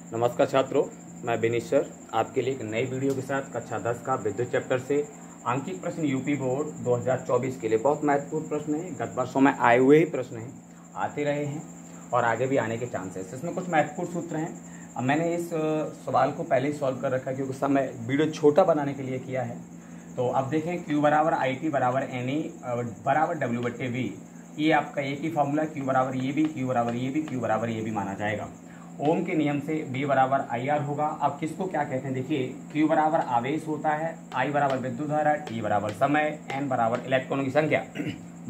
नमस्कार छात्रों, मैं विनीत सर आपके लिए एक नई वीडियो के साथ कक्षा 10 का विद्युत चैप्टर से आंकिक प्रश्न यूपी बोर्ड 2024 के लिए बहुत महत्वपूर्ण प्रश्न है। गत वर्षों में आए हुए ही प्रश्न हैं, आते रहे हैं और आगे भी आने के चांसेस। इसमें कुछ महत्वपूर्ण सूत्र हैं। अब मैंने इस सवाल को पहले ही सॉल्व कर रखा है क्योंकि समय वीडियो छोटा बनाने के लिए किया है। तो अब देखें, Q बराबर IT बराबर NE बराबर W/V। ये आपका एक ही फॉर्मूला, Q बराबर ये भी, Q बराबर ये भी, Q बराबर ये भी माना जाएगा। ओम के नियम से B बराबर IR होगा। अब किसको क्या कहते हैं देखिए, Q बराबर आवेश होता है, I बराबर विद्युत धारा, T बराबर समय, N बराबर इलेक्ट्रॉनों की संख्या,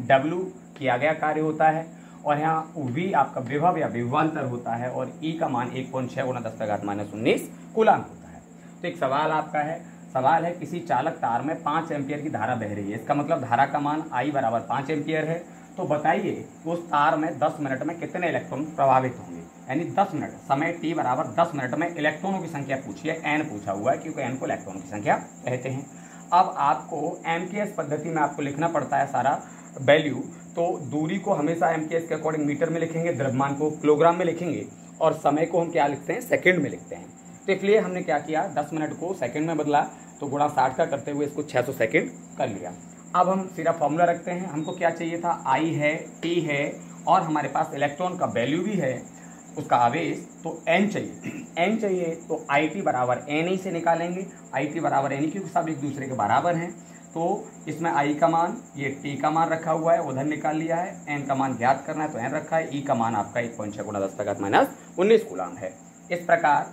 W किया गया कार्य होता है और यहाँ V आपका विभव या विभवांतर होता है और E का मान 1.6 × 10⁻⁻19 कूलाम होता है। तो एक सवाल आपका है, सवाल है किसी चालक तार में 5 एम्पियर की धारा बह रही है। इसका मतलब धारा का मान I बराबर 5 एम्पियर है। तो बताइए उस तार में 10 मिनट में कितने इलेक्ट्रॉन प्रभावित होंगे, यानी 10 मिनट, समय t बराबर 10 मिनट में इलेक्ट्रॉनों की संख्या पूछी है, n पूछा हुआ है क्योंकि n को इलेक्ट्रॉन की संख्या कहते हैं। अब आपको एमकेएस पद्धति में आपको लिखना पड़ता है सारा वैल्यू। तो दूरी को हमेशा एमकेएस के अकॉर्डिंग मीटर में लिखेंगे, द्रव्यमान को किलोग्राम में लिखेंगे और समय को हम क्या लिखते हैं, सेकंड में लिखते हैं। तो इसलिए हमने क्या किया, 10 मिनट को सेकंड में बदला तो गुणा 60 का करते हुए इसको 600 सेकंड कर लिया। अब हम सीधा फॉर्मूला रखते हैं। हमको क्या चाहिए था, I है, T है और हमारे पास इलेक्ट्रॉन का वैल्यू भी है, उसका आवेश, तो N चाहिए। N चाहिए तो IT बराबर NE से निकालेंगे, IT बराबर NE क्योंकि सब एक दूसरे के बराबर हैं। तो इसमें I का मान, ये T का मान रखा हुआ है, उधर निकाल लिया है। N का मान ज्ञात करना है तो N रखा है। E का मान आपका 1.6 × 10⁻19 कूलाम है। इस प्रकार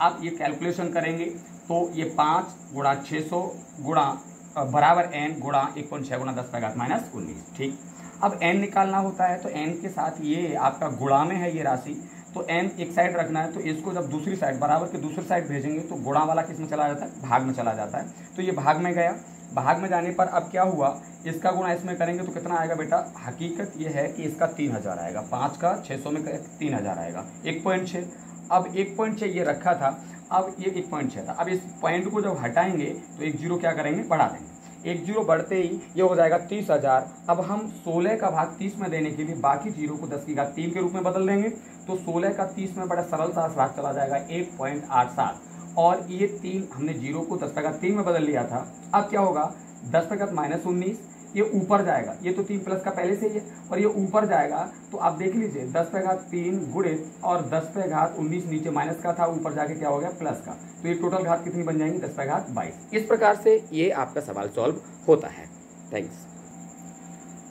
आप ये कैलकुलेशन करेंगे तो ये 5 × 600 गुणा बराबर N गुणा 1.6 × 10⁻19। ठीक, अब N निकालना होता है तो N के साथ ये आपका गुणा में है ये राशि, तो N एक साइड रखना है। तो इसको जब दूसरी साइड बराबर के दूसरी साइड भेजेंगे तो गुणा वाला किस में चला जाता है, भाग में चला जाता है। तो ये भाग में गया, भाग में जाने पर अब क्या हुआ, इसका गुणा इसमें करेंगे तो कितना आएगा बेटा, हकीकत ये है कि इसका 3000 आएगा। 5 का 600 में 3000 आएगा, 1.6। अब 1.6 ये रखा था, अब ये 1.6 था। अब इस पॉइंट को जब हटाएंगे तो 1 जीरो क्या करेंगे, बढ़ा देंगे। 1 जीरो बढ़ते ही ये हो जाएगा 30,000। अब हम 16 का भाग 30 में देने के लिए बाकी जीरो को 10 की घात 3 के रूप में बदल देंगे। तो 16 का 30 में बड़ा सरल सा भाग चला जाएगा 1.87 और ये 3 हमने जीरो को 10 की घात 3 में बदल लिया था। अब क्या होगा, 10 की घात -19 ये ऊपर जाएगा, ये तो 3 प्लस का पहले से ही है और ये ऊपर जाएगा। तो आप देख लीजिए 10 की घात 3 गुणित और 10 की घात 19 नीचे माइनस का था, ऊपर जाके क्या हो गया, प्लस का। तो ये टोटल घात कितनी बन जाएंगी, 10 की घात 22। इस प्रकार से ये आपका सवाल सॉल्व होता है। थैंक्स।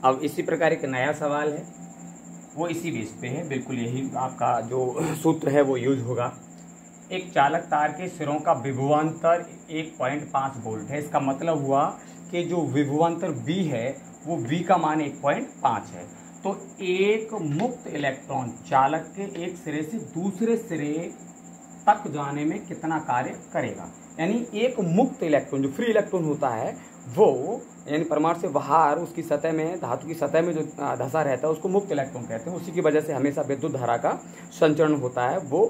अब इसी प्रकार एक नया सवाल है, वो इसी बेस पे है, बिल्कुल यही आपका जो सूत्र है वो यूज होगा। एक चालक तार के सिरों का विभवांतर 1.5 वोल्ट है। इसका मतलब हुआ कि जो विभवांतर V है वो V का मान 1.5 है। तो एक मुक्त इलेक्ट्रॉन चालक के एक सिरे से दूसरे सिरे तक जाने में कितना कार्य करेगा। यानी एक मुक्त इलेक्ट्रॉन, जो फ्री इलेक्ट्रॉन होता है वो, यानी परमाणु से बाहर उसकी सतह में, धातु की सतह में जो धंसा रहता है उसको मुक्त इलेक्ट्रॉन कहते हैं। उसी की वजह से हमेशा विद्युत धारा का संचरण होता है, वो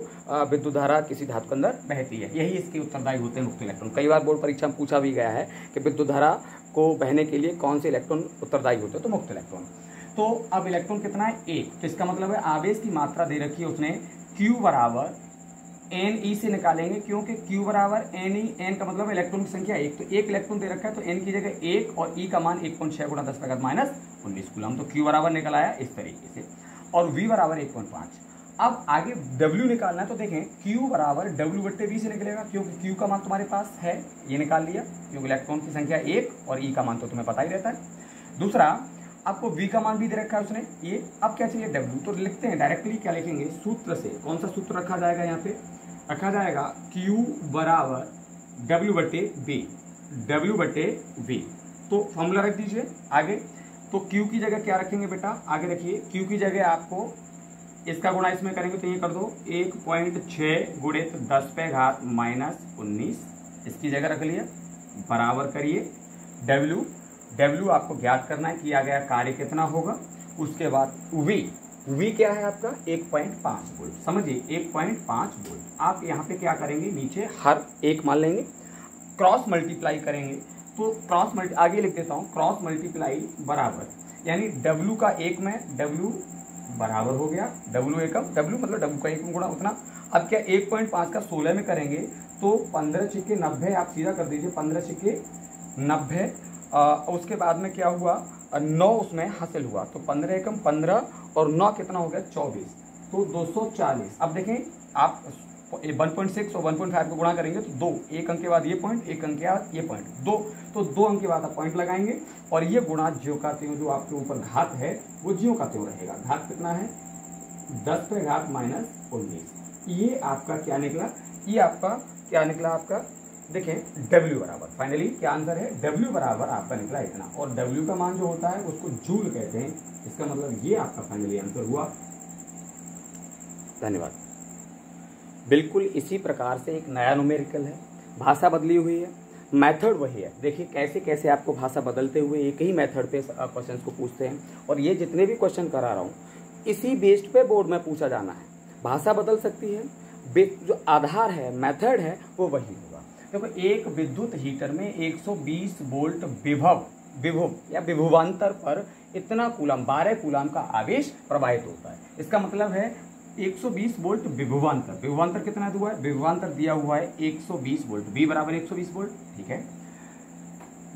विद्युत धारा किसी धातु के अंदर बहती है, यही इसके उत्तरदायी होते हैं मुक्त इलेक्ट्रॉन। कई बार बोर्ड परीक्षा में पूछा भी गया है कि विद्युत धारा को बहने के लिए कौन से इलेक्ट्रॉन उत्तरदायी होते हैं, तो मुक्त इलेक्ट्रॉन। तो अब इलेक्ट्रॉन कितना है, 1। तो इसका मतलब है आवेश की मात्रा दे रखी है उसने, Q बराबर NE से निकालेंगे क्योंकि Q बराबर NE, N का मतलब इलेक्ट्रॉन की संख्या 1। तो 1 इलेक्ट्रॉन दे रखा है तो N की जगह 1 और E का मान 1.6 × 10⁻19 कूलाम। तो Q बराबर निकल आया इस तरीके से और V बराबर 1.5। अब आगे W निकालना है तो देखें Q बराबर W/V से निकलेगा क्योंकि Q का मान तुम्हारे पास है, ये निकाल लिया क्योंकि इलेक्ट्रॉन की संख्या 1 और E का मान तो तुम्हें पता ही रहता है। दूसरा, आपको V का मान भी दे रखा है उसने, ये। अब क्या चाहिए, W। तो लिखते हैं डायरेक्टली, क्या लिखेंगे, सूत्र से। कौन सा सूत्र रखा जाएगा, यहाँ पे रखा जाएगा Q बराबर W/V, W/V। तो फॉर्मूला रख दीजिए आगे। तो Q की जगह क्या रखेंगे बेटा, आगे रखिए, Q की जगह आपको इसका गुणा इसमें करेंगे तो ये कर दो 1.6 गुणित 10 की घात -19, इसकी जगह रख लिया, बराबर करिए W आपको ज्ञात करना है, किया गया कार्य कितना होगा। उसके बाद V क्या है आपका, 1.5 वोल्ट। समझिए 1.5 वोल्ट। आप यहाँ पे क्या करेंगे, नीचे हर एक मान लेंगे, क्रॉस मल्टीप्लाई करेंगे। तो आगे लिख देता हूँ, क्रॉस मल्टीप्लाई बराबर, यानी W का 1 में W बराबर हो गया, W एकम, W मतलब W का 1 गुणा उतना। अब क्या 1.5 का 16 में करेंगे तो 15 छिक्के 90, आप सीधा कर दीजिए 15 छिक्के 90। उसके बाद में क्या हुआ 9 उसमें हासिल हुआ, तो 15 एकम 15 और 9 कितना हो गया 24, तो 240। अब देखें आप 1.6 और 1.5 को गुणा करेंगे तो 2, एक अंक के बाद ये पॉइंट, एक अंक के बाद ये पॉइंट, 2, तो 2 अंक के बाद आप पॉइंट लगाएंगे और ये गुणा ज्यों का त्यों जो आपके ऊपर घात है वो ज्यों का त्यों रहेगा। घात कितना है 10 पे घात -19। ये आपका क्या निकला, ये आपका क्या निकला आपका देखें W बराबर, फाइनली क्या आंसर है W बराबर आपका निकला इतना, और W का मान जो होता है उसको जूल कहते हैं। इसका मतलब ये आपका फाइनली आंसर हुआ। धन्यवाद। बिल्कुल इसी प्रकार से एक नया न्यूमेरिकल है, भाषा बदली हुई है, मेथड वही है। देखिए कैसे कैसे आपको भाषा बदलते हुए एक ही मेथड पे क्वेश्चंस को पूछते हैं, और ये जितने भी क्वेश्चन करा रहा हूँ इसी बेस्ड पे बोर्ड में पूछा जाना है। भाषा बदल सकती है, जो आधार है मेथड है वो वही होगा। देखो एक विद्युत हीटर में 120 वोल्ट विभव या विभवांतर पर इतना कूलम 12 कूलम का आवेश प्रवाहित होता है। इसका मतलब है 120 वोल्ट विभवांतर कितना दिया हुआ है, विभवांतर दिया हुआ है 120 वोल्ट, V बराबर 120 वोल्ट, ठीक है।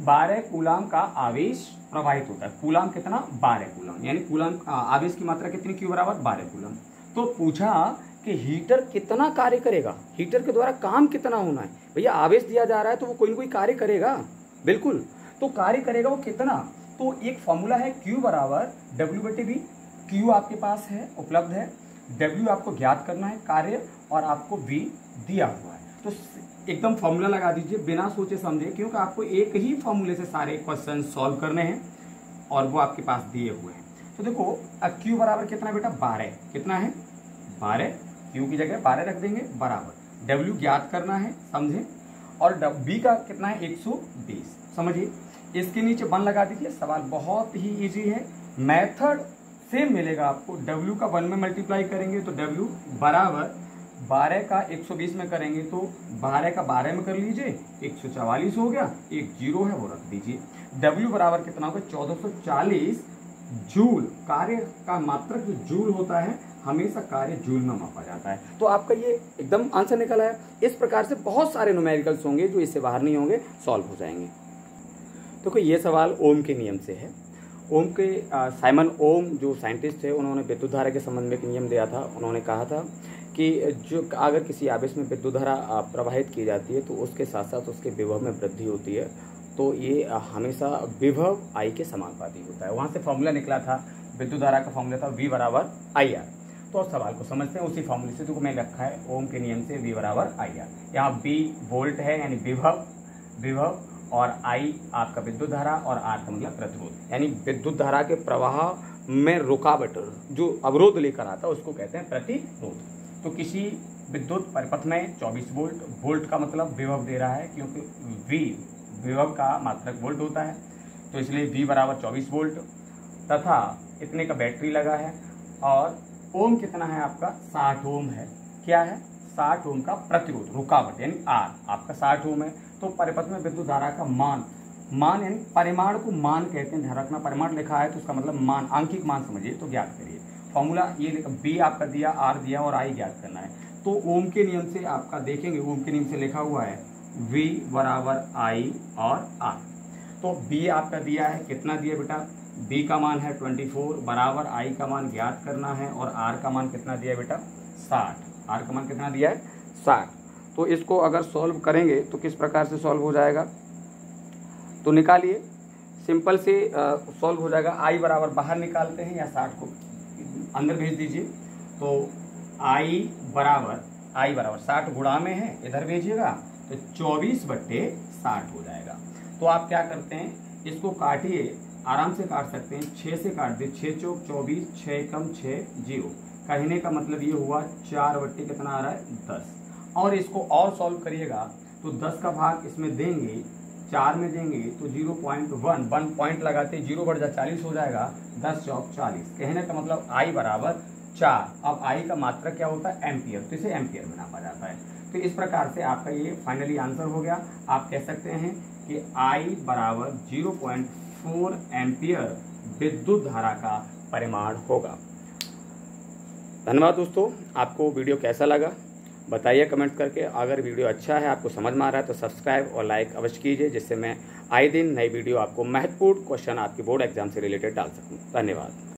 12 कूलम का आवेश प्रवाहित होता है, कूलम कितना 12 कूलम, यानी कूलम आवेश की मात्रा कितनी, Q बराबर 12 कूलम। तो पूछा कि हीटर कितना कार्य करेगा, हीटर के द्वारा काम कितना होना है। भैया आवेश दिया जा रहा है तो वो कोई ना कोई कार्य करेगा, बिल्कुल, तो कार्य करेगा वो कितना। तो एक फॉर्मूला है Q बराबर W/V। Q आपके पास है, उपलब्ध है, W आपको ज्ञात करना है कार्य, और आपको V दिया हुआ है। तो एकदम फॉर्मूला लगा दीजिए बिना सोचे समझे, क्योंकि आपको एक ही फॉर्मूले से सारे क्वेश्चन सॉल्व करने हैं और वो आपके पास दिए हुए हैं। तो देखो अब Q बराबर कितना बेटा 12, कितना है 12, Q की जगह 12 रख देंगे बराबर W ज्ञात करना है, समझे, और V का कितना है 120, समझिए। इसके नीचे 1 लगा दीजिए। सवाल बहुत ही इजी है, मेथड सेम मिलेगा आपको। W का 1 में मल्टीप्लाई करेंगे तो W बराबर 12 का 120 में करेंगे तो 12 का 12 में कर लीजिए, 144 हो गया, एक जीरो है वो रख दीजिए। W बराबर कितना होगा 1440 जूल। कार्य का मात्रक जो जूल होता है हमेशा कार्य जूल में मापा जाता है। तो आपका ये एकदम आंसर निकला है। इस प्रकार से बहुत सारे न्यूमेरिकल्स होंगे जो इससे बाहर नहीं होंगे, सॉल्व हो जाएंगे। तो ये सवाल ओम के नियम से है। ओम के साइमन ओम जो साइंटिस्ट थे, उन्होंने विद्युत धारा के संबंध में एक नियम दिया था। उन्होंने कहा था कि जो अगर किसी आवेश में विद्युत धारा प्रवाहित की जाती है तो उसके साथ साथ उसके विभव में वृद्धि होती है, तो ये हमेशा विभव I के समानुपाती होता है। वहाँ से फॉर्मूला निकला था, विद्युत धारा का फॉर्मूला था V बराबर IR। तो अब सवाल को समझते हैं उसी फॉर्मूले से जो मैंने रखा है ओम के नियम से, V बराबर IR। यहाँ V वोल्ट है यानी विभव, और I आपका विद्युत धारा, और R का मतलब प्रतिरोध, यानी विद्युत धारा के प्रवाह में रुकावट जो अवरोध लेकर आता है उसको कहते हैं प्रतिरोध। तो किसी विद्युत परिपथ में 24 वोल्ट का मतलब विभव दे रहा है, क्योंकि V विभव का मात्रक वोल्ट होता है, तो इसलिए V बराबर 24 वोल्ट, तथा इतने का बैटरी लगा है, और ओम कितना है आपका 60 ओम है। क्या है 60 ओम का प्रतिरोध, रुकावट यानी R आपका 60 ओम है। तो परिपथ में विद्युत धारा का मान यानी परिमाण को मान कहते हैं, ध्यान रखना, परिमाण लिखा है तो उसका मतलब मान, आंकिक मान समझिए, तो ज्ञात करिए। फॉर्मूला ये लिखा, B आपका दिया, R दिया और I ज्ञात करना है। तो ओम के नियम से आपका देखेंगे, ओम के नियम से लिखा हुआ है V बराबर I और R। तो B आपका दिया है, कितना दिया बेटा, B का मान है 24 बराबर I का मान ज्ञात करना है, और R का मान कितना दिया है बेटा 60। R का मान कितना दिया है 60। तो इसको अगर सॉल्व करेंगे तो किस प्रकार से सॉल्व हो जाएगा, तो निकालिए, सिंपल से सॉल्व हो जाएगा। I बराबर बाहर निकालते हैं या 60 को अंदर भेज दीजिए। तो I बराबर 60 गुणा में है, इधर भेजिएगा तो 24/60 हो जाएगा। तो आप क्या करते हैं, इसको काटिए, आराम से काट सकते हैं, 6 से काट दे, 6 चौक 24, 6 कम 6 0। कहने का मतलब ये हुआ 4/, कितना आ रहा है 10। और इसको और सॉल्व करिएगा तो 10 का भाग इसमें देंगे, 4 में देंगे तो 0.1 पॉइंट लगाते 0 बढ़ जा 40 हो जाएगा, 10 चौक 40। कहने का मतलब I बराबर 4। अब I का मात्रक क्या होता है एम्पियर, तो इसे एम्पियर में नापा जाता है। तो इस प्रकार से आपका ये फाइनली आंसर हो गया। आप कह सकते हैं कि I बराबर 0.4 एम्पियर विद्युत धारा का परिमाण होगा। धन्यवाद दोस्तों, आपको वीडियो कैसा लगा बताइए कमेंट करके। अगर वीडियो अच्छा है, आपको समझ में आ रहा है तो सब्सक्राइब और लाइक अवश्य कीजिए, जिससे मैं आए दिन नई वीडियो आपको महत्वपूर्ण क्वेश्चन आपके बोर्ड एग्जाम से रिलेटेड डाल सकूँ। धन्यवाद।